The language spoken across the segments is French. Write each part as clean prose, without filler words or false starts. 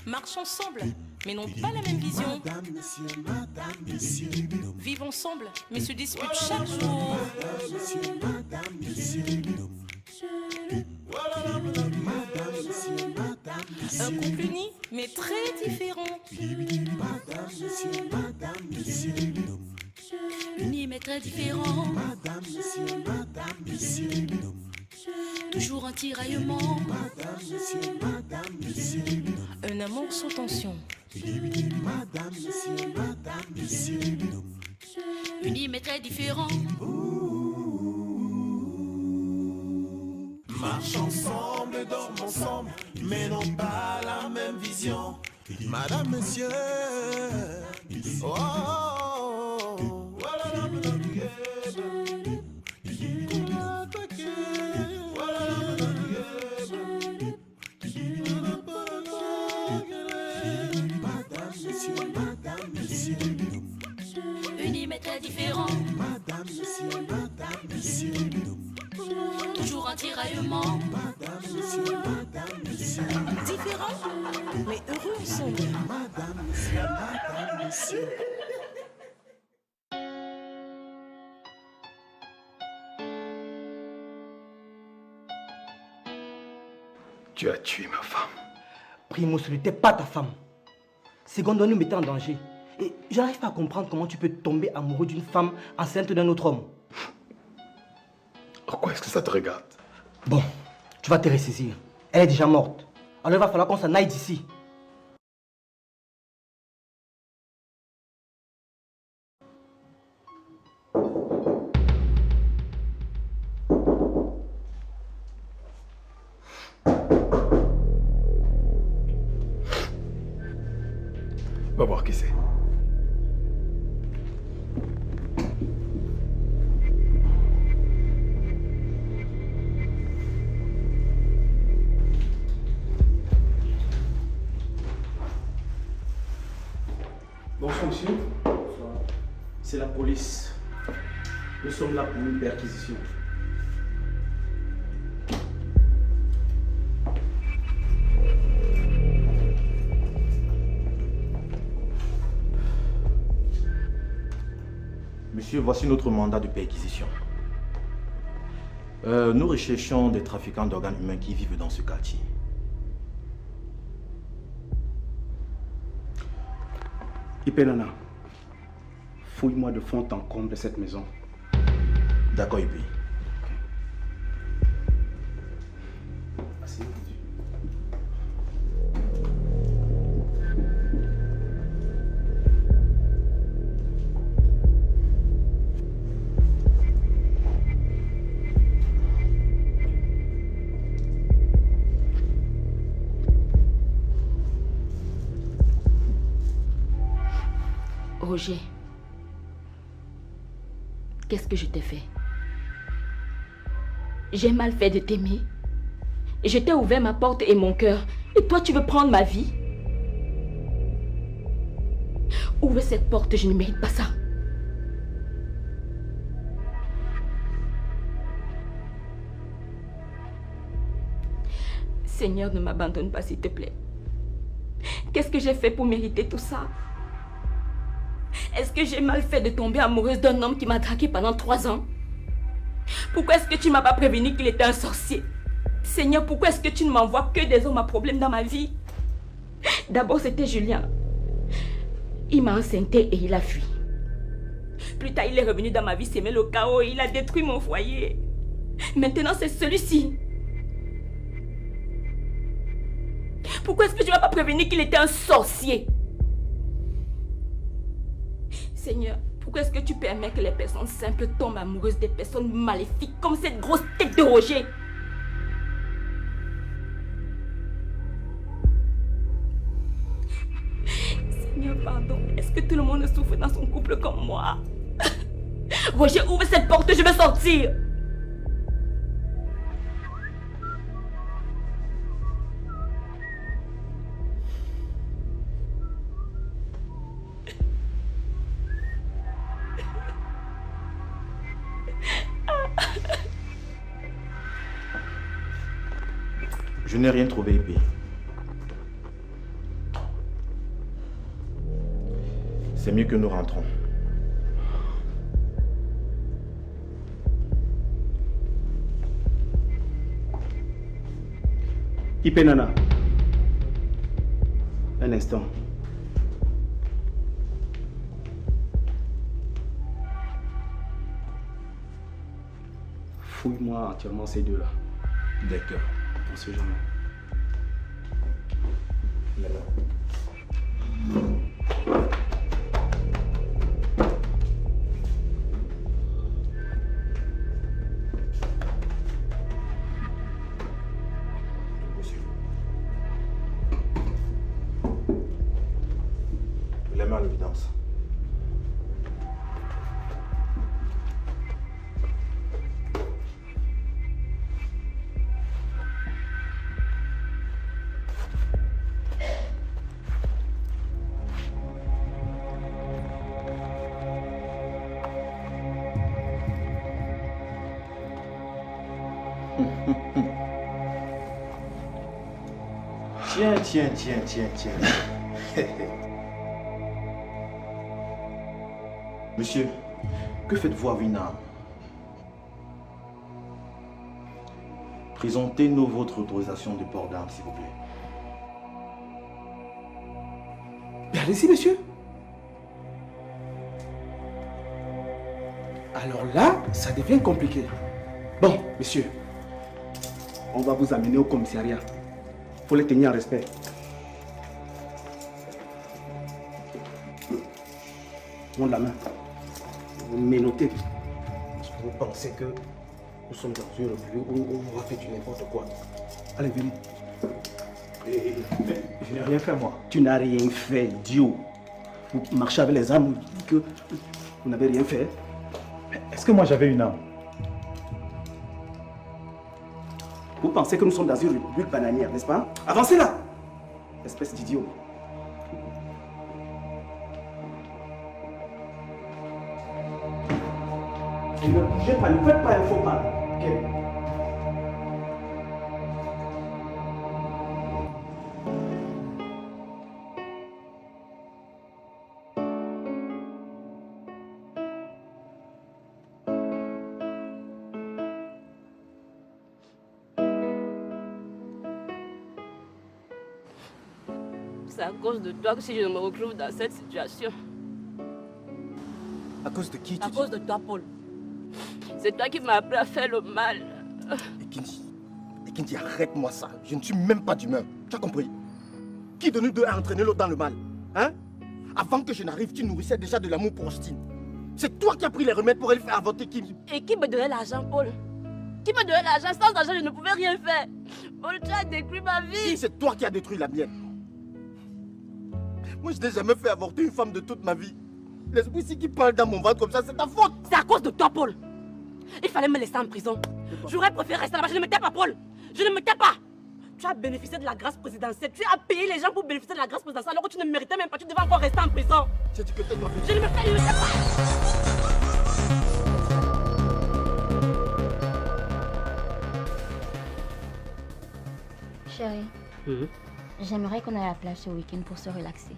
Marchent ensemble, mais n'ont pas la même vision. Vivent ensemble, mais se disputent chaque jour. Un couple uni, mais très différent. Uni mais très différent. Toujours en tiraillement. Un amour sous tension. Uni mais très différent. Marchent ensemble, dorment ensemble, mais n'ont pas la même vision. Madame, monsieur, oh, oh, oh, Unis mais très différents. Toujours en tiraillement. Différents, mais heureux ensemble. Tu as tué ma femme. Primo, ce n'était pas ta femme. Secondo nous mettait en danger. Et je n'arrive pas à comprendre comment tu peux tomber amoureux d'une femme enceinte d'un autre homme. Pourquoi est-ce que ça te regarde? Bon, tu vas te ressaisir. Elle est déjà morte. Alors il va falloir qu'on s'en aille d'ici. Va voir qui c'est. Bonsoir monsieur. Bonsoir. C'est la police. Nous sommes là pour une perquisition. Monsieur, voici notre mandat de perquisition. Nous recherchons des trafiquants d'organes humains qui vivent dans ce quartier. Ipenana, fouille-moi de fond en comble cette maison. D'accord, Ipe. Roger, qu'est-ce que je t'ai fait? J'ai mal fait de t'aimer. Je t'ai ouvert ma porte et mon cœur. Et toi, tu veux prendre ma vie? Ouvre cette porte, je ne mérite pas ça. Seigneur, ne m'abandonne pas, s'il te plaît. Qu'est-ce que j'ai fait pour mériter tout ça? Est-ce que j'ai mal fait de tomber amoureuse d'un homme qui m'a draguée pendant 3 ans? Pourquoi est-ce que tu ne m'as pas prévenu qu'il était un sorcier? Seigneur, pourquoi est-ce que tu ne m'envoies que des hommes à problème dans ma vie? D'abord, c'était Julien. Il m'a enceinté et il a fui. Plus tard, il est revenu dans ma vie, s'aimer le chaos et il a détruit mon foyer. Maintenant, c'est celui-ci. Pourquoi est-ce que tu ne m'as pas prévenu qu'il était un sorcier? Seigneur, pourquoi est-ce que tu permets que les personnes simples tombent amoureuses des personnes maléfiques comme cette grosse tête de Roger? Seigneur, pardon. Est-ce que tout le monde souffre dans son couple comme moi? Roger, ouvre cette porte, je veux sortir. Je n'ai rien trouvé, IP. C'est mieux que nous rentrons. IP Nana. Un instant. Fouille-moi entièrement ces deux-là. D'accord. On sait jamais. Là-bas. Les mains à l'évidence. Tiens. Monsieur, que faites-vous avec une arme? Présentez-nous votre autorisation de port d'armes, s'il vous plaît. Mais allez-y, monsieur. Alors là, ça devient compliqué. Bon, monsieur, on va vous amener au commissariat. Faut les tenir en respect. Monte la main. Vous menottez. Est-ce que vous pensez que nous sommes dans une république où on va faire du n'importe quoi? Allez, venez. Mais je n'ai rien fait, moi. Tu n'as rien fait, idiot. Vous marchez avec les armes, vous dites que vous n'avez rien fait. Est-ce que moi j'avais une arme? Vous pensez que nous sommes dans une république bananière, n'est-ce pas? Avancez là! Espèce d'idiot. Et ne bougez pas, ne faites pas un faux pas. Ok? C'est à cause de toi que si je me retrouve dans cette situation. À cause de qui À cause de toi, Paul. C'est toi qui m'as appris à faire le mal. Ekinji, arrête-moi ça. Je ne suis même pas d'humain. Tu as compris? Qui de nous deux a entraîné l'autre dans le mal? Hein? Avant que je n'arrive, tu nourrissais déjà de l'amour pour Austin. C'est toi qui as pris les remèdes pour aller faire avorter Kim. Et qui me donnait l'argent, Paul? Qui me donnait l'argent? Sans argent, je ne pouvais rien faire. Paul, tu as détruit ma vie. Si, c'est toi qui as détruit la mienne. Moi, je n'ai jamais fait avorter une femme de toute ma vie. L'esprit ici qui parle dans mon ventre comme ça, c'est ta faute. C'est à cause de toi, Paul. Il fallait me laisser en prison. J'aurais préféré rester là-bas. Je ne me tais pas, Paul. Je ne me tais pas. Tu as bénéficié de la grâce présidentielle. Tu as payé les gens pour bénéficier de la grâce présidentielle alors que tu ne méritais même pas. Tu devais encore rester en prison. J'ai dit que t'es ma vie. Je ne me tais pas. Chérie, j'aimerais qu'on aille à la plage ce week-end pour se relaxer.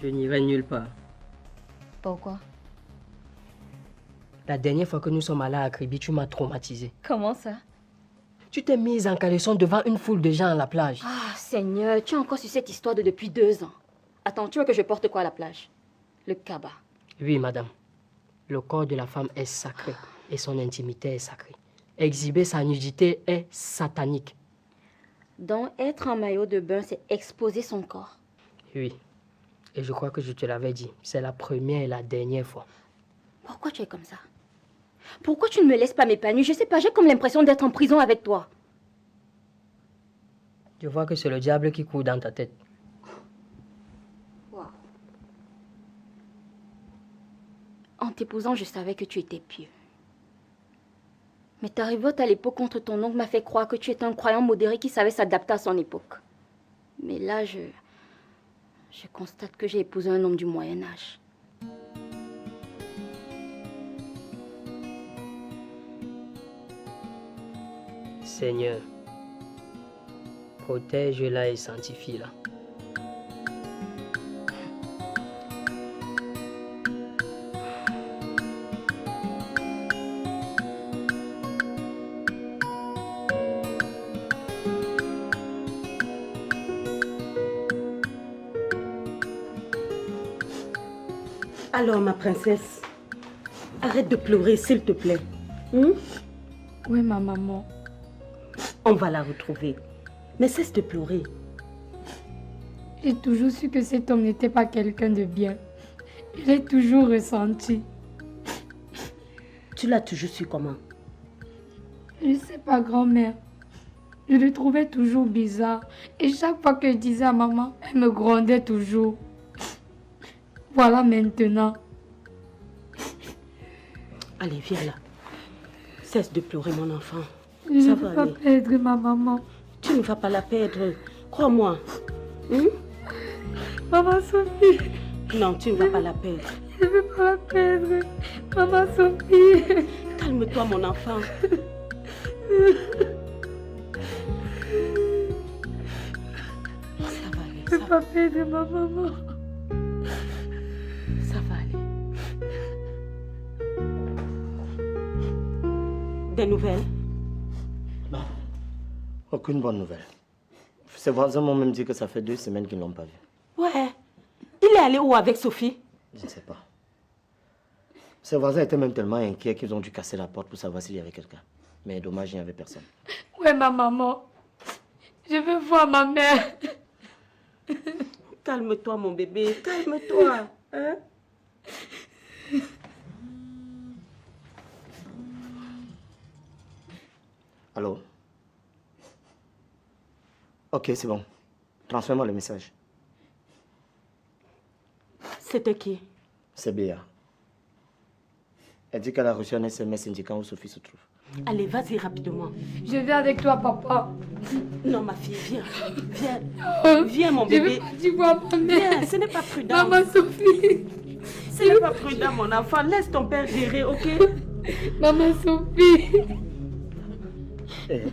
Je n'y vais nulle part. Pourquoi? La dernière fois que nous sommes allés à Kribi, tu m'as traumatisé. Comment ça? Tu t'es mise en caleçon devant une foule de gens à la plage. Ah, Seigneur, tu es encore sur cette histoire de depuis 2 ans. Attends, tu veux que je porte quoi à la plage? Le kaba. Oui, madame. Le corps de la femme est sacré et son intimité est sacrée. Exhiber sa nudité est satanique. Donc, être en maillot de bain, c'est exposer son corps. Oui. Et je crois que je te l'avais dit. C'est la première et la dernière fois. Pourquoi tu es comme ça? Pourquoi tu ne me laisses pas m'épanouir? Je sais pas, j'ai comme l'impression d'être en prison avec toi. Je vois que c'est le diable qui court dans ta tête. Wow. En t'épousant, je savais que tu étais pieux. Mais ta révolte à l'époque contre ton oncle m'a fait croire que tu étais un croyant modéré qui savait s'adapter à son époque. Mais là, je constate que j'ai épousé un homme du Moyen-Âge. Seigneur, Protège-la et sanctifie-la. Alors, ma princesse, arrête de pleurer, s'il te plaît. Oui, ma maman. On va la retrouver. Mais cesse de pleurer. J'ai toujours su que cet homme n'était pas quelqu'un de bien. Je l'ai toujours ressenti. Tu l'as toujours su comment? Je ne sais pas, grand-mère. Je le trouvais toujours bizarre. Et chaque fois que je disais à maman, elle me grondait toujours. Voilà maintenant. Allez, viens là. Cesse de pleurer, mon enfant. Je Ça ne va veux pas aller. perdre ma maman. Tu ne vas pas la perdre. Crois-moi. Maman Sophie. Non, tu ne vas pas la perdre. Je ne veux pas la perdre. Maman Sophie. Calme-toi, mon enfant. Ça va aller. Je ne veux pas perdre ma maman. Ça va aller. Des nouvelles? Non. Aucune bonne nouvelle. Ses voisins m'ont même dit que ça fait 2 semaines qu'ils ne l'ont pas vu. Ouais. Il est allé où avec Sophie? Je ne sais pas. Ses voisins étaient même tellement inquiets qu'ils ont dû casser la porte pour savoir s'il y avait quelqu'un. Mais dommage, il n'y avait personne. Où est ma maman? Je veux voir ma mère. Calme-toi, mon bébé. Calme-toi. Hein? Allô? Ok, c'est bon. Transfère-moi le message. C'était qui? C'est Béa. Elle dit qu'elle a reçu un SMS indiquant où Sophie se trouve. Allez, vas-y rapidement. Je viens avec toi, papa. Non, ma fille, viens. Viens. Viens, mon bébé. Tu vois ma mère. Viens, ce n'est pas prudent. Maman Sophie. Ce n'est pas prudent, mon enfant. Laisse ton père gérer, ok? Maman Sophie.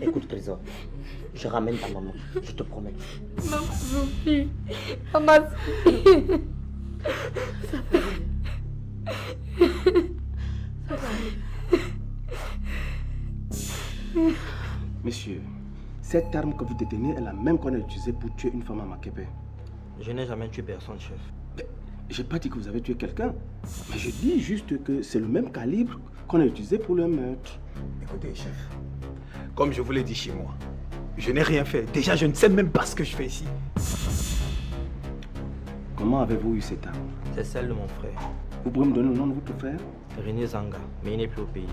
Écoute, Trésor. Je ramène ta maman. Je te promets. Maman Sophie. Maman Sophie. Monsieur, cette arme que vous détenez est la même qu'on a utilisée pour tuer une femme à Makepe. Je n'ai jamais tué personne, chef. J'ai pas dit que vous avez tué quelqu'un. Mais je dis juste que c'est le même calibre qu'on a utilisé pour le meurtre. Écoutez, chef, comme je vous l'ai dit chez moi, je n'ai rien fait. Déjà, je ne sais même pas ce que je fais ici. Comment avez-vous eu cette arme? C'est celle de mon frère, Vous pouvez me donner le nom de votre frère? René Zanga, mais il n'est plus au pays.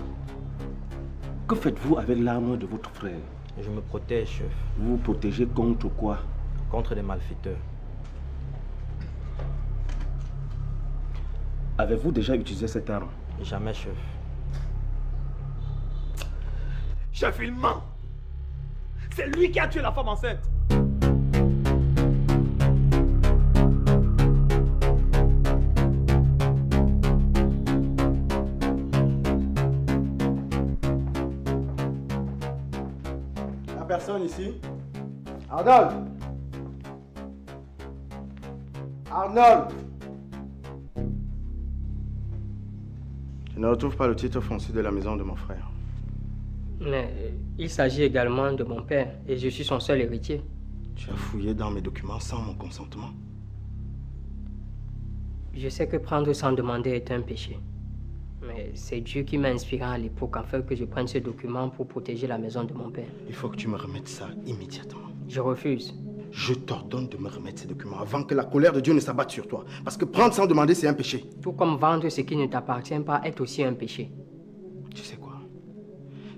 Que faites-vous avec l'arme de votre frère? Je me protège, chef. Vous vous protégez contre quoi? Contre les malfaiteurs. Avez-vous déjà utilisé cette arme? Jamais, chef. Chef, il ment. C'est lui qui a tué la femme enceinte. La personne ici? Arnold! Arnold! Je ne retrouve pas le titre foncier de la maison de mon frère. Mais il s'agit également de mon père et je suis son seul héritier. Tu as fouillé dans mes documents sans mon consentement. Je sais que prendre sans demander est un péché. Mais c'est Dieu qui m'a inspiré à l'époque afin que je prenne ce document pour protéger la maison de mon père. Il faut que tu me remettes ça immédiatement. Je refuse. Je t'ordonne de me remettre ces documents avant que la colère de Dieu ne s'abatte sur toi. Parce que prendre sans demander, c'est un péché. Tout comme vendre ce qui ne t'appartient pas est aussi un péché. Tu sais quoi?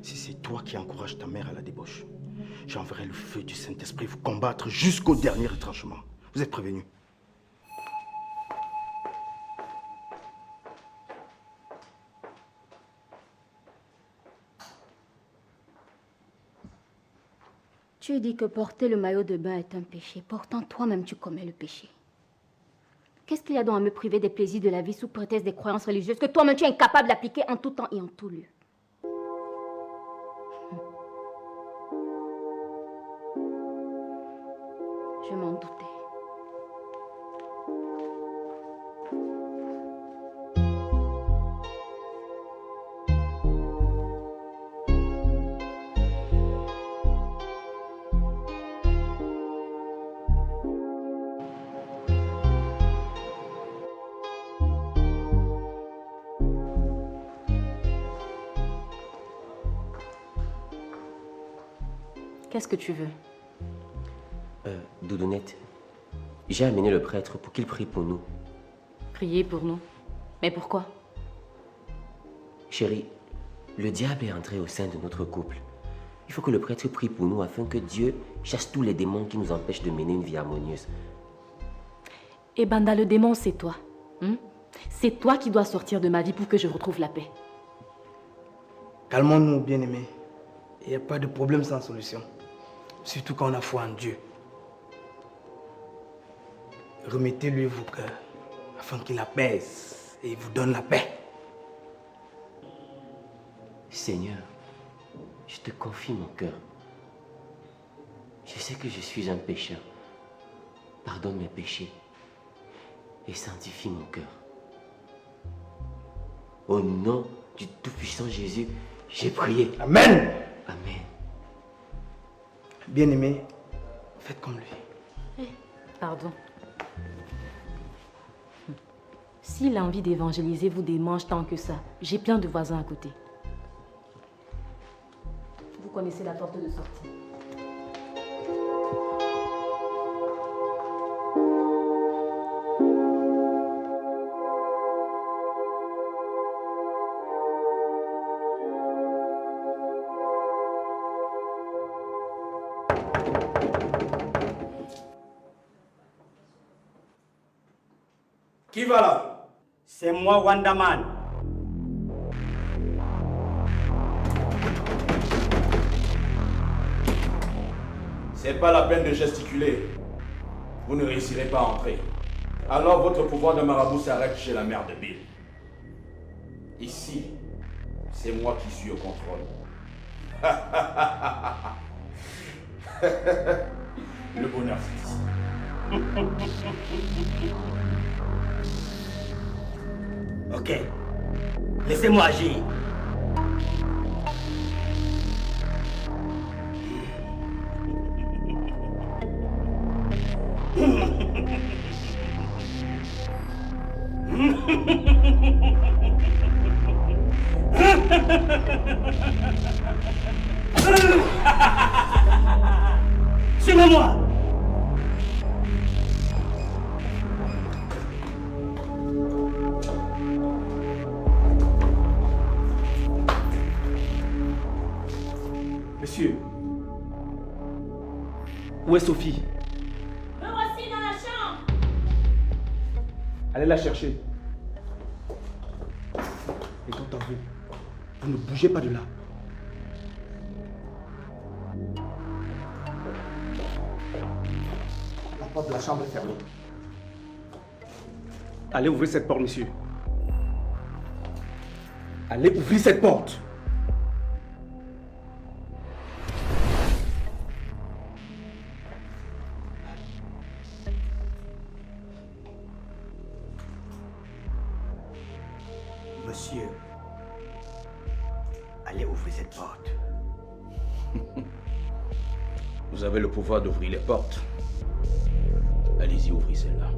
Si c'est toi qui encourages ta mère à la débauche, j'enverrai le feu du Saint-Esprit vous combattre jusqu'au dernier retranchement. Vous êtes prévenus. Tu dis que porter le maillot de bain est un péché. Pourtant, toi-même, tu commets le péché. Qu'est-ce qu'il y a donc à me priver des plaisirs de la vie sous prétexte des croyances religieuses que toi-même, tu es incapable d'appliquer en tout temps et en tout lieu? Je m'en doutais. Qu'est-ce que tu veux? Doudounette, j'ai amené le prêtre pour qu'il prie pour nous. Prier pour nous? Mais pourquoi? Chérie, le diable est entré au sein de notre couple. Il faut que le prêtre prie pour nous afin que Dieu chasse tous les démons qui nous empêchent de mener une vie harmonieuse. Et Banda, le démon, c'est toi. C'est toi qui dois sortir de ma vie pour que je retrouve la paix. Calmons-nous, bien-aimés. Il n'y a pas de problème sans solution. Surtout quand on a foi en Dieu. Remettez-lui vos cœurs afin qu'il apaise et vous donne la paix. Seigneur, je te confie mon cœur. Je sais que je suis un pécheur. Pardonne mes péchés et sanctifie mon cœur. Au nom du Tout-Puissant Jésus, j'ai prié. Amen. Amen. Bien-aimé, faites comme lui. Pardon. S'il a envie d'évangéliser, vous démange tant que ça. J'ai plein de voisins à côté. Vous connaissez la porte de sortie. Qui va là? C'est moi, Wandaman. C'est pas la peine de gesticuler. Vous ne réussirez pas à entrer. Alors votre pouvoir de marabout s'arrête chez la mère de Bill. Ici, c'est moi qui suis au contrôle. Le bonheur, c'est ici. Ok. Laissez-moi agir. Suivez-moi. Monsieur, où est Sophie? Me voici dans la chambre. Allez la chercher. Et quant à vous, vous ne bougez pas de là. La porte de la chambre est fermée. Allez ouvrir cette porte, monsieur. Allez ouvrir cette porte. Monsieur, allez ouvrir cette porte. Vous avez le pouvoir d'ouvrir les portes. Allez-y, ouvrez celle-là.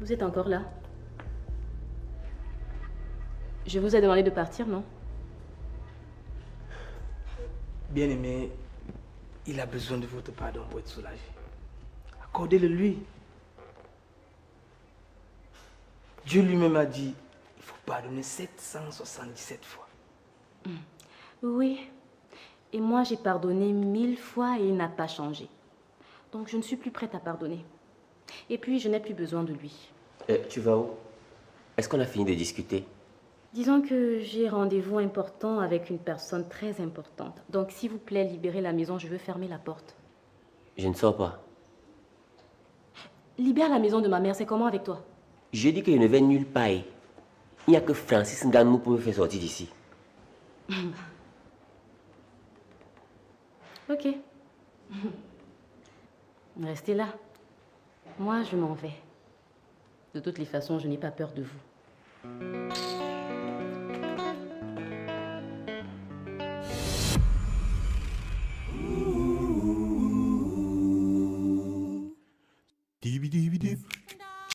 Vous êtes encore là? Je vous ai demandé de partir, non? Bien-aimé, il a besoin de votre pardon pour être soulagé. Accordez-le lui. Dieu lui-même a dit, il faut pardonner 777 fois. Oui, Et moi, j'ai pardonné 1000 fois et il n'a pas changé. Donc, je ne suis plus prête à pardonner. Et puis, je n'ai plus besoin de lui. Tu vas où? Est-ce qu'on a fini de discuter? Disons que j'ai rendez-vous important avec une personne très importante. Donc, s'il vous plaît, libérez la maison, je veux fermer la porte. Je ne sors pas. Libère la maison de ma mère, c'est comment avec toi? Je dis que je ne vais nulle part. Il n'y a que Francis Nganou pour me faire sortir d'ici. Ok. Restez là. Moi, je m'en vais. De toutes les façons, je n'ai pas peur de vous. Dee-dee-dee-dee.